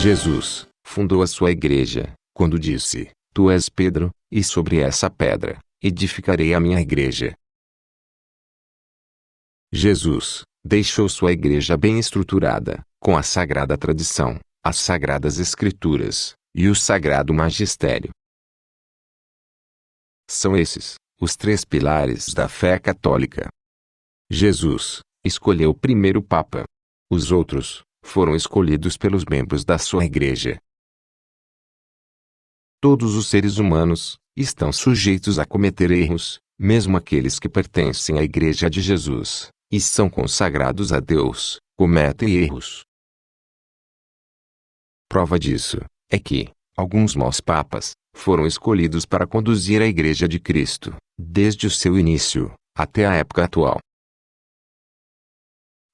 Jesus fundou a sua igreja, quando disse: Tu és Pedro, e sobre essa pedra edificarei a minha igreja. Jesus deixou sua igreja bem estruturada, com a sagrada tradição, as sagradas escrituras e o sagrado magistério. São esses os três pilares da fé católica. Jesus escolheu o primeiro Papa. Os outros foram escolhidos pelos membros da sua igreja. Todos os seres humanos estão sujeitos a cometer erros, mesmo aqueles que pertencem à Igreja de Jesus e são consagrados a Deus, cometem erros. Prova disso é que alguns maus papas foram escolhidos para conduzir a Igreja de Cristo, desde o seu início até a época atual.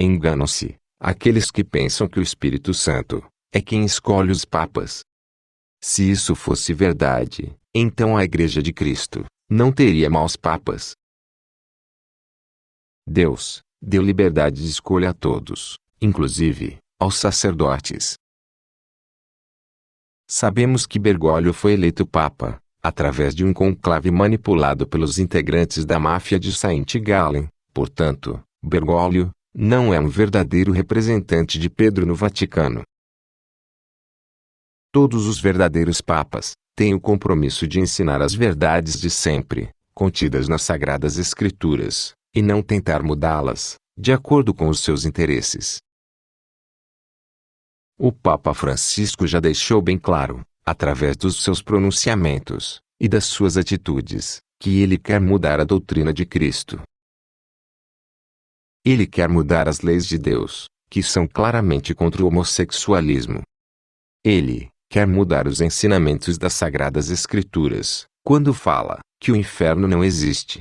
Enganam-se aqueles que pensam que o Espírito Santo é quem escolhe os papas. Se isso fosse verdade, então a Igreja de Cristo não teria maus papas. Deus deu liberdade de escolha a todos, inclusive aos sacerdotes. Sabemos que Bergoglio foi eleito papa através de um conclave manipulado pelos integrantes da máfia de Saint Gallen. Portanto, Bergoglio não é um verdadeiro representante de Pedro no Vaticano. Todos os verdadeiros papas têm o compromisso de ensinar as verdades de sempre, contidas nas Sagradas Escrituras, e não tentar mudá-las, de acordo com os seus interesses. O Papa Francisco já deixou bem claro, através dos seus pronunciamentos e das suas atitudes, que ele quer mudar a doutrina de Cristo. Ele quer mudar as leis de Deus, que são claramente contra o homossexualismo. Ele quer mudar os ensinamentos das Sagradas Escrituras, quando fala que o inferno não existe.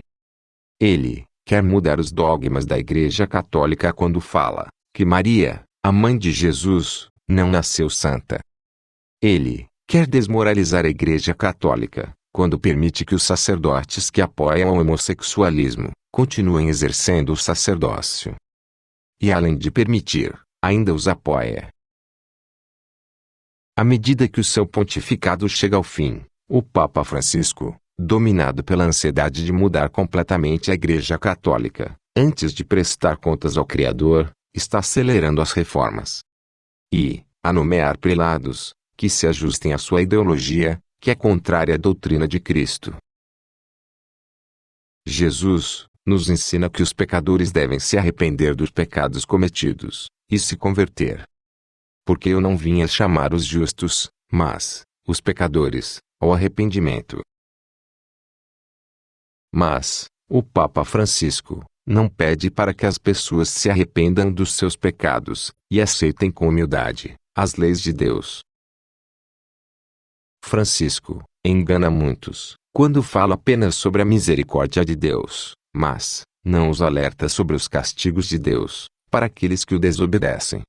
Ele quer mudar os dogmas da Igreja Católica quando fala que Maria, a mãe de Jesus, não nasceu santa. Ele quer desmoralizar a Igreja Católica quando permite que os sacerdotes que apoiam o homossexualismo continuem exercendo o sacerdócio. E além de permitir, ainda os apoia. À medida que o seu pontificado chega ao fim, o Papa Francisco, dominado pela ansiedade de mudar completamente a Igreja Católica, antes de prestar contas ao Criador, está acelerando as reformas. E a nomear prelados que se ajustem à sua ideologia, que é contrária à doutrina de Cristo. Jesus nos ensina que os pecadores devem se arrepender dos pecados cometidos e se converter. Porque eu não vim a chamar os justos, mas os pecadores, ao arrependimento. Mas o Papa Francisco não pede para que as pessoas se arrependam dos seus pecados e aceitem com humildade as leis de Deus. Francisco engana muitos quando fala apenas sobre a misericórdia de Deus, mas não os alerta sobre os castigos de Deus para aqueles que o desobedecem.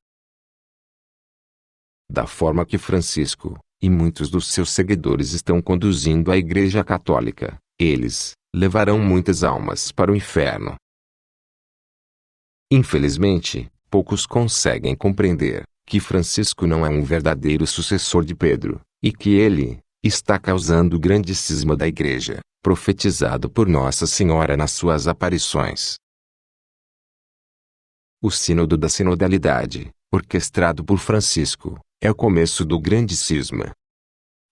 Da forma que Francisco e muitos dos seus seguidores estão conduzindo a Igreja Católica, eles levarão muitas almas para o inferno. Infelizmente, poucos conseguem compreender que Francisco não é um verdadeiro sucessor de Pedro, e que ele está causando o grande cisma da Igreja, profetizado por Nossa Senhora nas suas aparições. O Sínodo da Sinodalidade, orquestrado por Francisco, é o começo do grande cisma.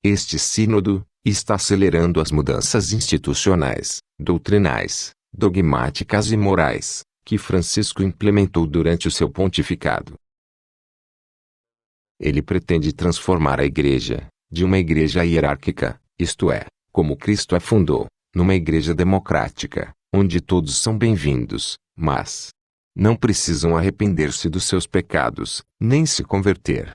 Este sínodo está acelerando as mudanças institucionais, doutrinais, dogmáticas e morais, que Francisco implementou durante o seu pontificado. Ele pretende transformar a Igreja, de uma igreja hierárquica, isto é, como Cristo a fundou, numa igreja democrática, onde todos são bem-vindos, mas não precisam arrepender-se dos seus pecados, nem se converter.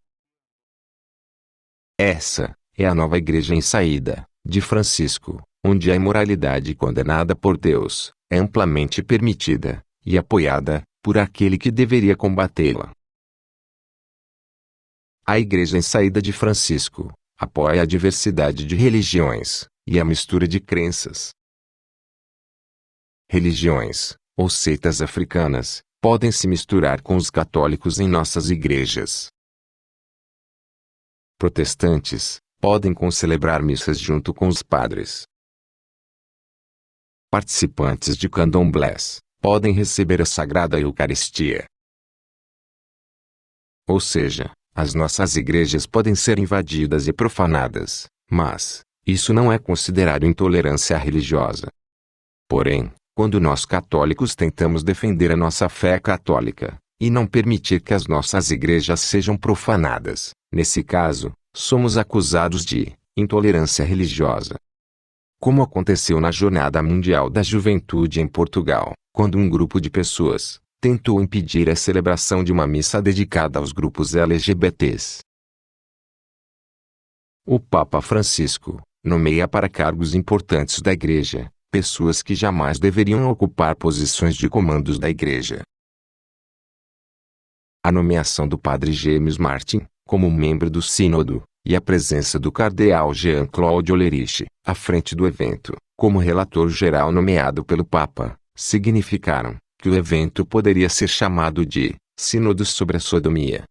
Essa é a nova igreja em saída, de Francisco, onde a imoralidade condenada por Deus é amplamente permitida e apoiada por aquele que deveria combatê-la. A igreja em saída de Francisco apoia a diversidade de religiões e a mistura de crenças. Religiões, ou seitas africanas, podem se misturar com os católicos em nossas igrejas. protestantes, podem concelebrar missas junto com os padres. Participantes de candomblés podem receber a Sagrada Eucaristia. Ou seja, as nossas igrejas podem ser invadidas e profanadas, mas isso não é considerado intolerância religiosa. Porém, quando nós católicos tentamos defender a nossa fé católica, e não permitir que as nossas igrejas sejam profanadas, nesse caso, somos acusados de intolerância religiosa. Como aconteceu na Jornada Mundial da Juventude em Portugal, quando um grupo de pessoas tentou impedir a celebração de uma missa dedicada aos grupos LGBTs. O Papa Francisco nomeia para cargos importantes da Igreja pessoas que jamais deveriam ocupar posições de comandos da Igreja. A nomeação do Padre James Martin como membro do Sínodo e a presença do cardeal Jean-Claude Ollerich à frente do evento, como relator geral nomeado pelo Papa, significaram que o evento poderia ser chamado de Sínodo sobre a Sodomia.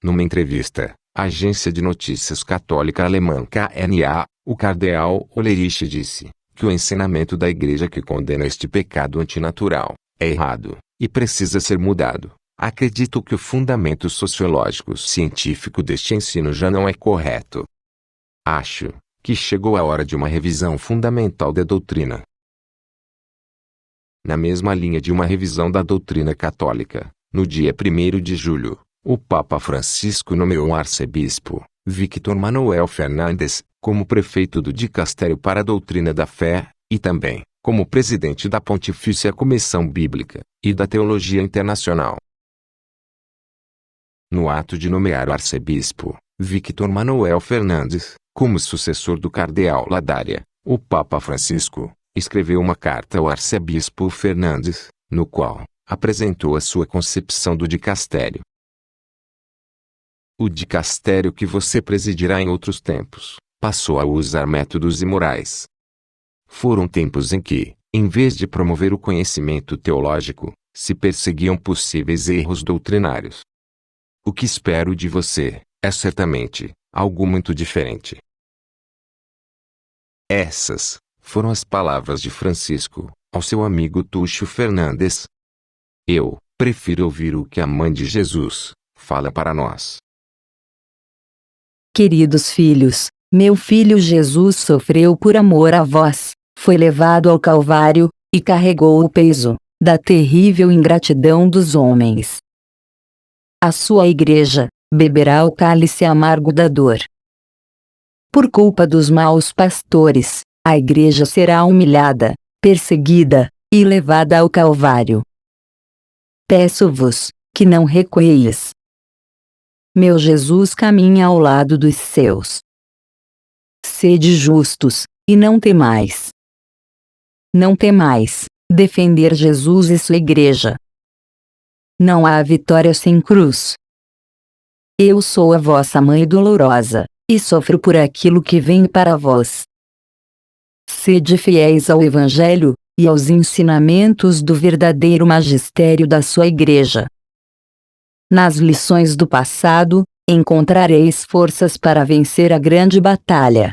Numa entrevista à agência de notícias católica alemã KNA, o cardeal Ollerich disse que o ensinamento da Igreja que condena este pecado antinatural é errado e precisa ser mudado. Acredito que o fundamento sociológico científico deste ensino já não é correto. Acho que chegou a hora de uma revisão fundamental da doutrina. Na mesma linha de uma revisão da doutrina católica, no dia 1º de julho, o Papa Francisco nomeou o arcebispo Victor Manuel Fernandes como prefeito do Dicastério para a Doutrina da Fé, e também como presidente da Pontifícia Comissão Bíblica e da Teologia Internacional. No ato de nomear o arcebispo Victor Manuel Fernandes como sucessor do cardeal Ladaria, o Papa Francisco escreveu uma carta ao arcebispo Fernandes, no qual apresentou a sua concepção do dicastério. O dicastério que você presidirá em outros tempos passou a usar métodos imorais. Foram tempos em que, em vez de promover o conhecimento teológico, se perseguiam possíveis erros doutrinários. O que espero de você é certamente algo muito diferente. Essas foram as palavras de Francisco ao seu amigo Túcio Fernandes. Eu prefiro ouvir o que a Mãe de Jesus fala para nós. Queridos filhos, meu filho Jesus sofreu por amor a vós, foi levado ao Calvário, e carregou o peso da terrível ingratidão dos homens. A sua igreja beberá o cálice amargo da dor. Por culpa dos maus pastores, a igreja será humilhada, perseguida e levada ao Calvário. Peço-vos que não recueis. Meu Jesus caminha ao lado dos seus. Sede justos, e não temais. Não temais defender Jesus e sua igreja. Não há vitória sem cruz. Eu sou a vossa mãe dolorosa, e sofro por aquilo que vem para vós. Sede fiéis ao Evangelho, e aos ensinamentos do verdadeiro magistério da sua igreja. Nas lições do passado, encontrareis forças para vencer a grande batalha.